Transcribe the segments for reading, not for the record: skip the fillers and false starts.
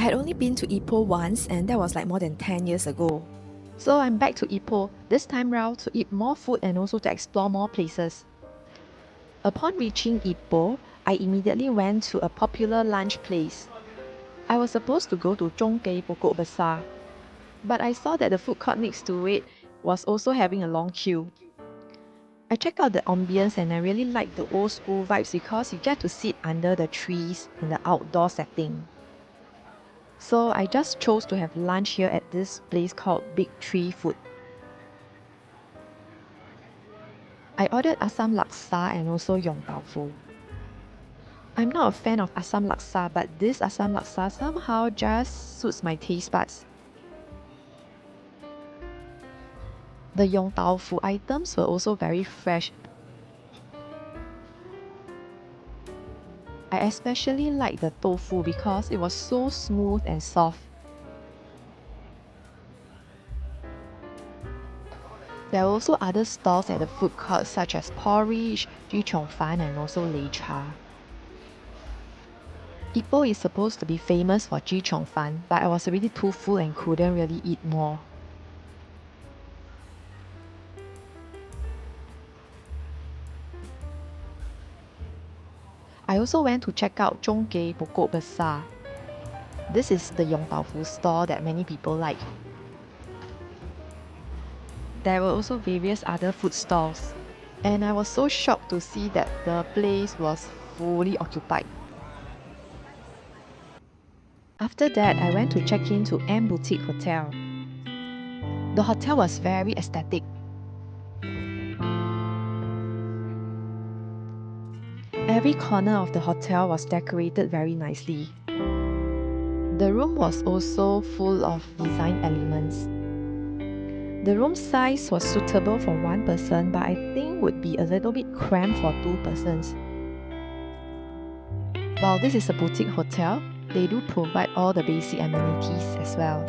had only been to Ipoh once, and that was like more than 10 years ago. So I'm back to Ipoh, this time round to eat more food and also to explore more places. Upon reaching Ipoh, I immediately went to a popular lunch place. I was supposed to go to Chong Kee Pokok Besar, but I saw that the food court next to it was also having a long queue. I checked out the ambience and I really liked the old school vibes because you get to sit under the trees in the outdoor setting. So I just chose to have lunch here at this place called Big Tree Food. I ordered Assam Laksa and also Yong Tau Fu. I'm not a fan of Assam Laksa, but this Assam Laksa somehow just suits my taste buds. The Yong Tau Fu items were also very fresh. I especially liked the tofu because it was so smooth and soft. There were also other stalls at the food court such as porridge, ji chong fan and also lei cha. Ipoh is supposed to be famous for ji chong fan, but I was already too full and couldn't really eat more. I also went to check out Chong Kee Pokok Besar. This is the Yong Tau Fu store that many people like. There were also various other food stalls, and I was so shocked to see that the place was fully occupied. After that, I went to check into M Boutique Hotel. The hotel was very aesthetic. Every corner of the hotel was decorated very nicely. The room was also full of design elements. The room size was suitable for one person, but I think would be a little bit cramped for two persons. While this is a boutique hotel, they do provide all the basic amenities as well.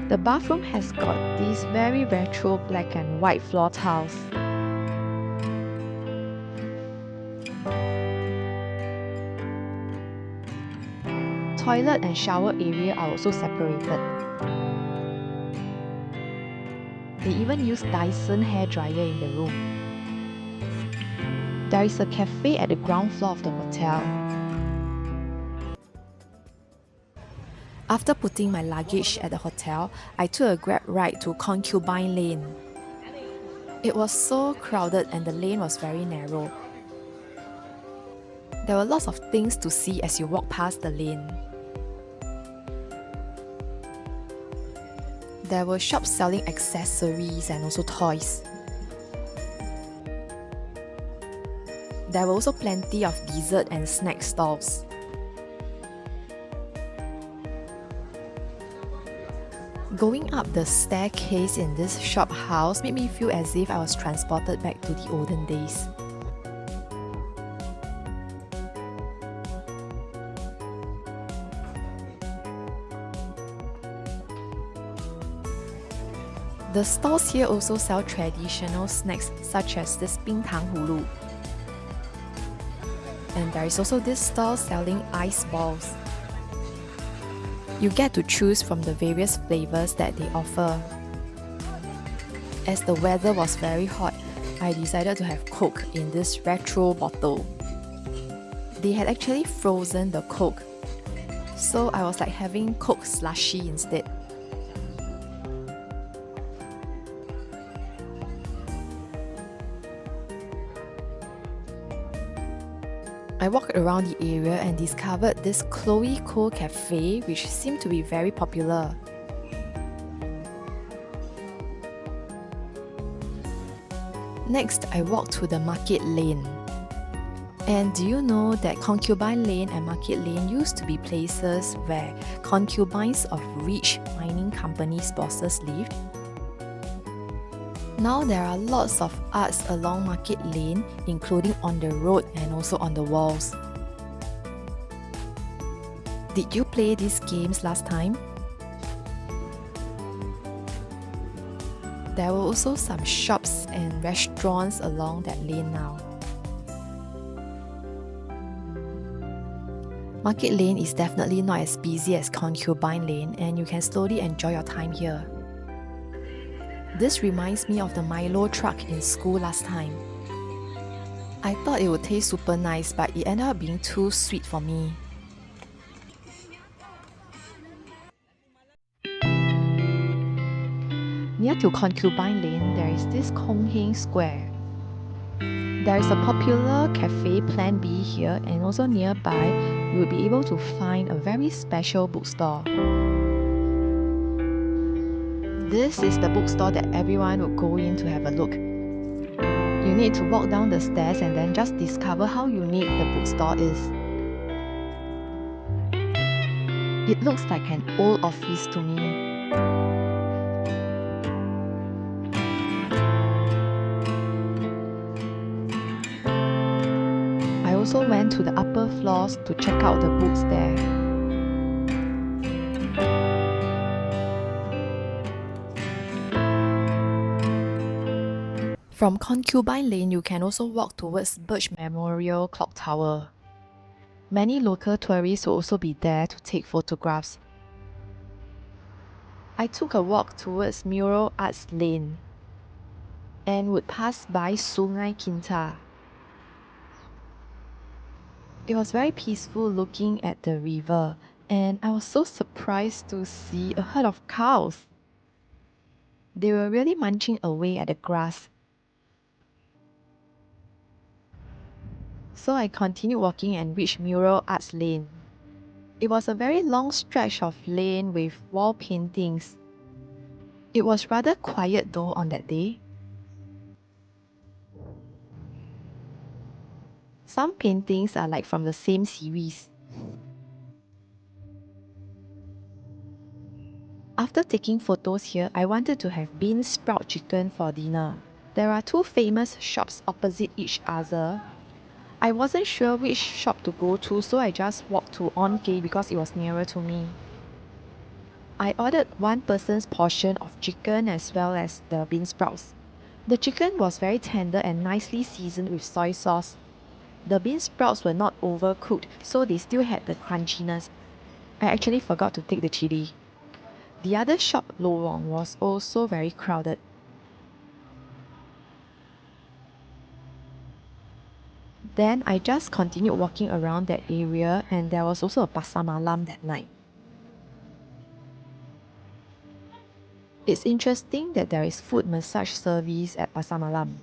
The bathroom has got these very retro black and white floor tiles. Toilet and shower area are also separated. They even use Dyson hairdryer in the room. There is a cafe at the ground floor of the hotel. After putting my luggage at the hotel, I took a Grab ride to Concubine Lane. It was so crowded and the lane was very narrow. There were lots of things to see as you walk past the lane. There were shops selling accessories and also toys. There were also plenty of dessert and snack stalls. Going up the staircase in this shop house made me feel as if I was transported back to the olden days. The stalls here also sell traditional snacks such as this bintang hulu. And there is also this stall selling ice balls. You get to choose from the various flavors that they offer. As the weather was very hot, I decided to have Coke in this retro bottle. They had actually frozen the Coke, so I was like having Coke slushy instead. I walked around the area and discovered this Chloe Co cafe, which seemed to be very popular. Next, I walked to the Market Lane. And do you know that Concubine Lane and Market Lane used to be places where concubines of rich mining companies' bosses lived? Now there are lots of arts along Market Lane, including on the road and also on the walls. Did you play these games last time? There were also some shops and restaurants along that lane now. Market Lane is definitely not as busy as Concubine Lane, and you can slowly enjoy your time here. This reminds me of the Milo truck in school last time. I thought it would taste super nice, but it ended up being too sweet for me. Near to Concubine Lane, there is this Hing Square. There is a popular cafe Plan B here, and also nearby, you will be able to find a very special bookstore. This is the bookstore that everyone would go in to have a look. You need to walk down the stairs and then just discover how unique the bookstore is. It looks like an old office to me. I also went to the upper floors to check out the books there. From Concubine Lane, you can also walk towards Birch Memorial Clock Tower. Many local tourists will also be there to take photographs. I took a walk towards Mural Arts Lane and would pass by Sunai Kinta. It was very peaceful looking at the river, and I was so surprised to see a herd of cows. They were really munching away at the grass. So I continued walking and reached Mural Arts Lane. It was a very long stretch of lane with wall paintings. It was rather quiet though on that day. Some paintings are like from the same series. After taking photos here, I wanted to have bean sprout chicken for dinner. There are two famous shops opposite each other. I wasn't sure which shop to go to, so I just walked to Ong Kee because it was nearer to me. I ordered one person's portion of chicken as well as the bean sprouts. The chicken was very tender and nicely seasoned with soy sauce. The bean sprouts were not overcooked, so they still had the crunchiness. I actually forgot to take the chili. The other shop, Lorong, was also very crowded. Then I just continued walking around that area, and there was also a pasar malam that night. It's interesting that there is foot massage service at pasar malam.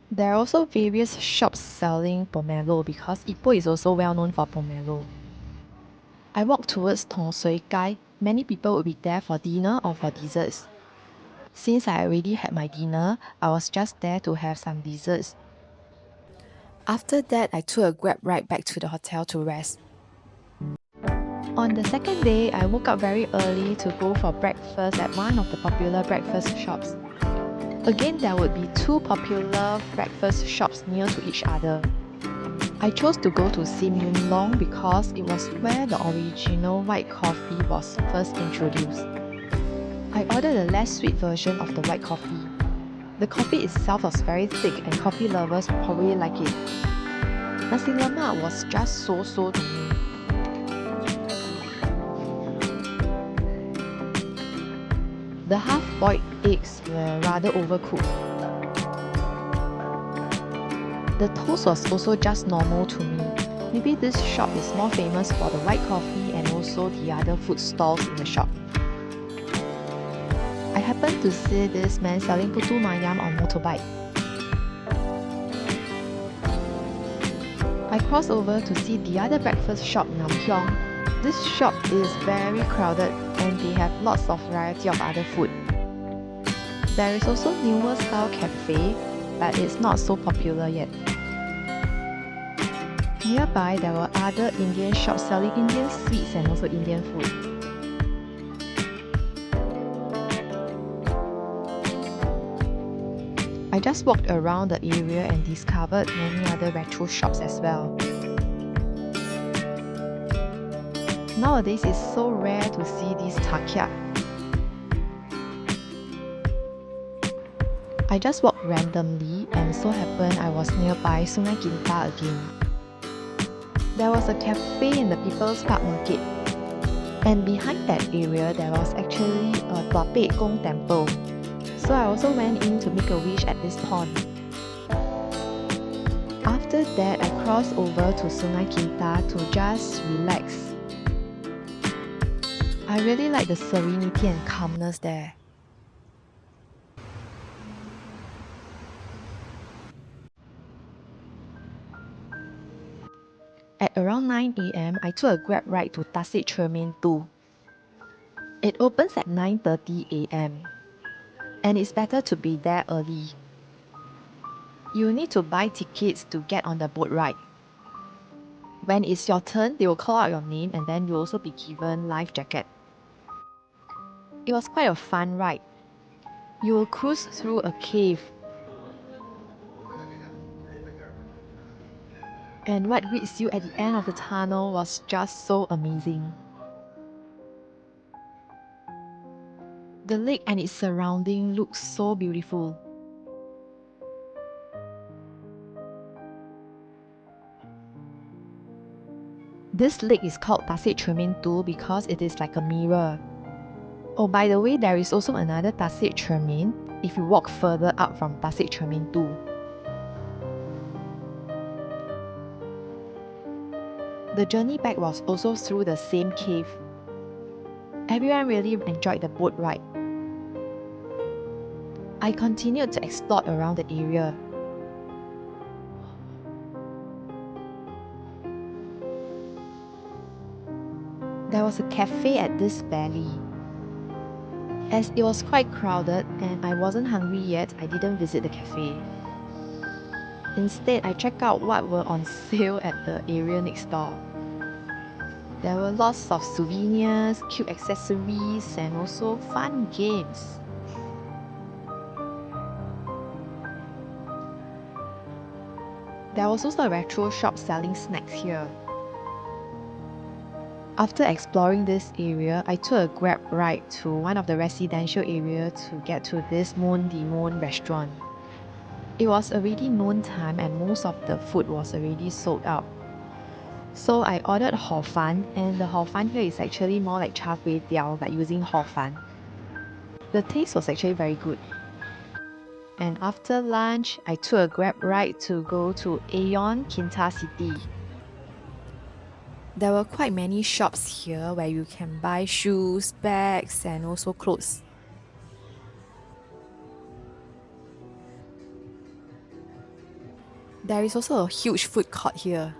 There are also various shops selling pomelo because Ipoh is also well known for pomelo. I walked towards Tong Sui Kai. Many people would be there for dinner or for desserts. Since I already had my dinner, I was just there to have some desserts. After that, I took a Grab ride back to the hotel to rest. On the second day, I woke up very early to go for breakfast at one of the popular breakfast shops. Again, there would be two popular breakfast shops near to each other. I chose to go to Sim Yun Long because it was where the original white coffee was first introduced. I ordered a less sweet version of the white coffee. The coffee itself was very thick and coffee lovers probably like it. Nasi lemak was just so-so to me. The half-boiled eggs were rather overcooked. The toast was also just normal to me. Maybe this shop is more famous for the white coffee and also the other food stalls in the shop. I happened to see this man selling putu mayam on motorbike. I crossed over to see the other breakfast shop, Nam Hyong. This shop is very crowded and they have lots of variety of other food. There is also newer style cafe, but it's not so popular yet. Nearby, there were other Indian shops selling Indian sweets and also Indian food. I just walked around the area and discovered many other retro shops as well. Nowadays, it's so rare to see these takia. I just walked randomly and so happened I was nearby Sunai Kinta again. There was a cafe in the People's Park Market, and behind that area there was actually a Tua Pek Kong temple. So I also went in to make a wish at this pond. After that, I crossed over to Sunai Kinta to just relax. I really like the serenity and calmness there. At around 9 AM, I took a grab ride to Tasik Cermin 2. It opens at 9:30 AM, and it's better to be there early. You need to buy tickets to get on the boat ride. When it's your turn, they will call out your name and then you'll also be given life jacket. It was quite a fun ride. You will cruise through a cave. And what greets you at the end of the tunnel was just so amazing. The lake and its surrounding look so beautiful. This lake is called Tasik Cermin 2 because it is like a mirror. Oh, by the way, there is also another Tasik Cermin if you walk further up from Tasik Cermin 2. The journey back was also through the same cave. Everyone really enjoyed the boat ride. I continued to explore around the area. There was a cafe at this valley. As it was quite crowded and I wasn't hungry yet, I didn't visit the cafe. Instead, I checked out what were on sale at the area next door. There were lots of souvenirs, cute accessories, and also fun games. There was also a retro shop selling snacks here. After exploring this area, I took a grab ride to one of the residential areas to get to this Moon the Moon restaurant. It was already noon time and most of the food was already sold out. So I ordered hor fun, and the hor fun here is actually more like char kway teow but using hor fun. The taste was actually very good. And after lunch, I took a grab ride to go to AEON Kinta City. There were quite many shops here where you can buy shoes, bags, and also clothes. There is also a huge food court here.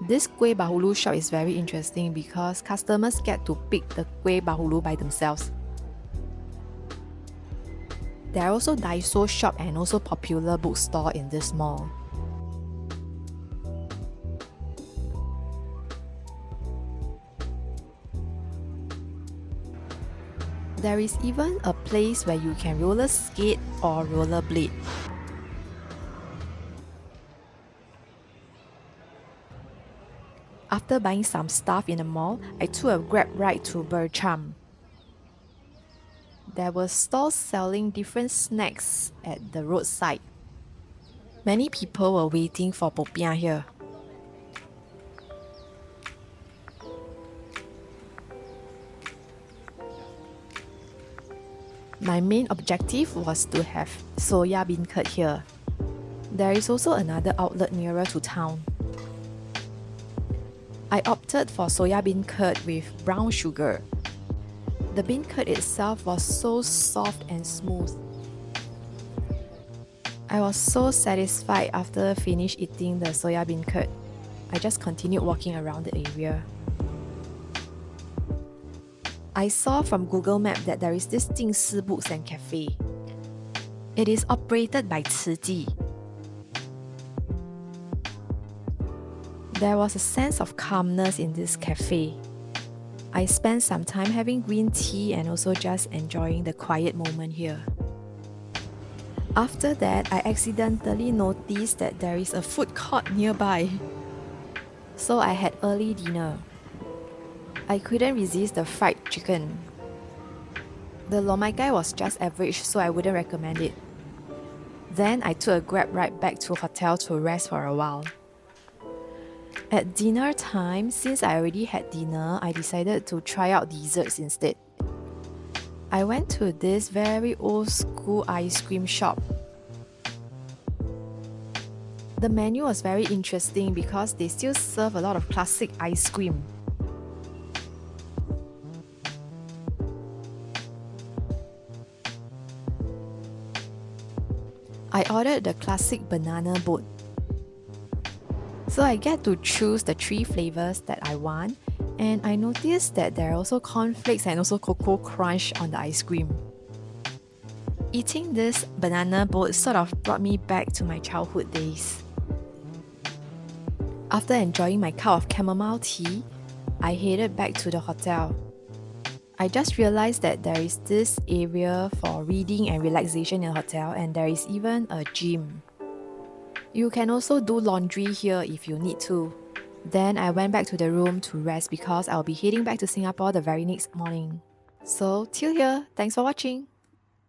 This kueh bahulu shop is very interesting because customers get to pick the kueh bahulu by themselves. There are also Daiso shop and also popular bookstore in this mall. There is even a place where you can roller skate or rollerblade. After buying some stuff in the mall, I took a grab ride to Buram. There were stalls selling different snacks at the roadside. Many people were waiting for popiah here. My main objective was to have soya bean curd here. There is also another outlet nearer to town. I opted for soya bean curd with brown sugar. The bean curd itself was so soft and smooth. I was so satisfied after finish eating the soya bean curd. I just continued walking around the area. I saw from Google Maps that there is this Jingsi Books and Cafe. It is operated by Ciji. There was a sense of calmness in this cafe. I spent some time having green tea and also just enjoying the quiet moment here. After that, I accidentally noticed that there is a food court nearby. So I had early dinner. I couldn't resist the fried chicken. The lomai gai was just average, so I wouldn't recommend it. Then I took a grab ride back to hotel to rest for a while. At dinner time, since I already had dinner, I decided to try out desserts instead. I went to this very old school ice cream shop. The menu was very interesting because they still serve a lot of classic ice cream. I ordered the classic banana boat. So I get to choose the 3 flavors that I want, and I noticed that there are also cornflakes and also cocoa crunch on the ice cream. Eating this banana boat sort of brought me back to my childhood days. After enjoying my cup of chamomile tea, I headed back to the hotel. I just realized that there is this area for reading and relaxation in the hotel, and there is even a gym. You can also do laundry here if you need to. Then I went back to the room to rest because I'll be heading back to Singapore the very next morning. So till here, thanks for watching.